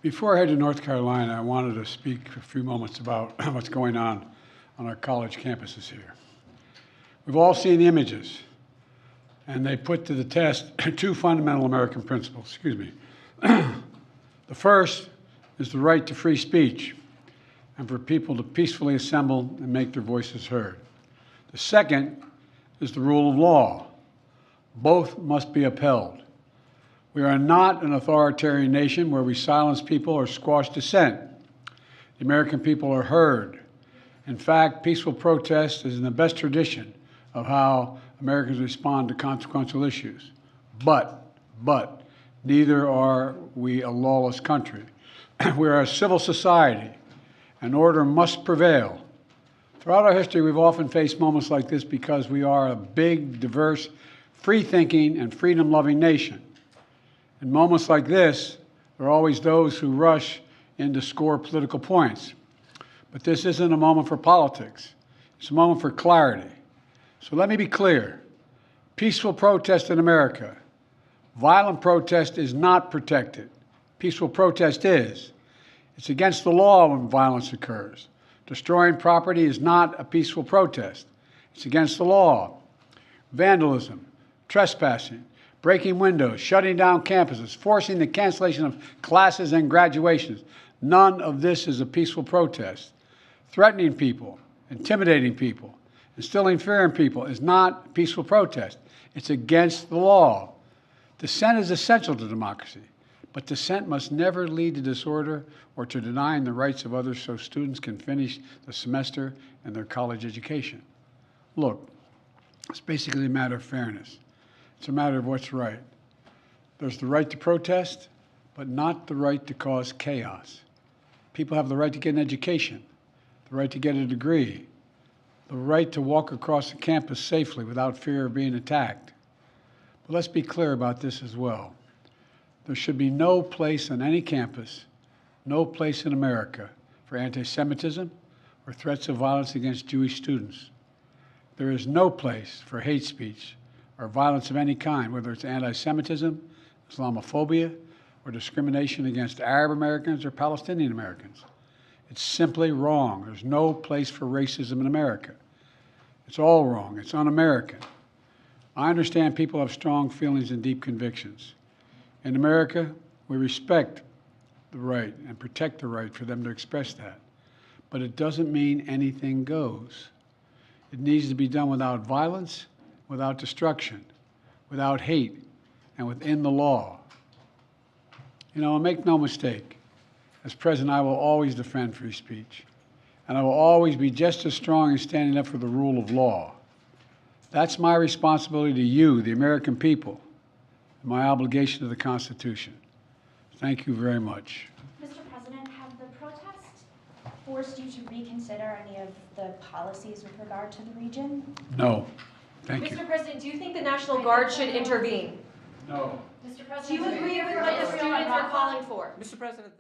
Before I head to North Carolina, I wanted to speak for a few moments about what's going on our college campuses here. We've all seen the images, and they put to the test two fundamental American principles. Excuse me. The first is the right to free speech and for people to peacefully assemble and make their voices heard. The second is the rule of law. Both must be upheld. We are not an authoritarian nation where we silence people or squash dissent. The American people are heard. In fact, peaceful protest is in the best tradition of how Americans respond to consequential issues. But, neither are we a lawless country. We are a civil society, and order must prevail. Throughout our history, we've often faced moments like this because we are a big, diverse, free-thinking, and freedom-loving nation. In moments like this, there are always those who rush in to score political points. But this isn't a moment for politics. It's a moment for clarity. So let me be clear. Peaceful protest in America. Violent protest is not protected. Peaceful protest is. It's against the law when violence occurs. Destroying property is not a peaceful protest. It's against the law. Vandalism, trespassing, breaking windows, shutting down campuses, forcing the cancellation of classes and graduations. None of this is a peaceful protest. Threatening people, intimidating people, instilling fear in people is not a peaceful protest. It's against the law. Dissent is essential to democracy, but dissent must never lead to disorder or to denying the rights of others so students can finish the semester and their college education. Look, it's basically a matter of fairness. It's a matter of what's right. There's the right to protest, but not the right to cause chaos. People have the right to get an education, the right to get a degree, the right to walk across the campus safely without fear of being attacked. But let's be clear about this as well. There should be no place on any campus, no place in America for anti-Semitism or threats of violence against Jewish students. There is no place for hate speech or violence of any kind, whether it's anti-Semitism, Islamophobia, or discrimination against Arab Americans or Palestinian Americans. It's simply wrong. There's no place for racism in America. It's all wrong. It's un-American. I understand people have strong feelings and deep convictions. In America, we respect the right and protect the right for them to express that. But it doesn't mean anything goes. It needs to be done without violence, without destruction, without hate, and within the law. You know, make no mistake, as president, I will always defend free speech, and I will always be just as strong in standing up for the rule of law. That's my responsibility to you, the American people, and my obligation to the Constitution. Thank you very much. Mr. President, have the protests forced you to reconsider any of the policies with regard to the region? No. Thank you. Mr. President, do you think the National Guard should intervene? No. Mr. President, Do you agree with what the students are calling for? Mr. President,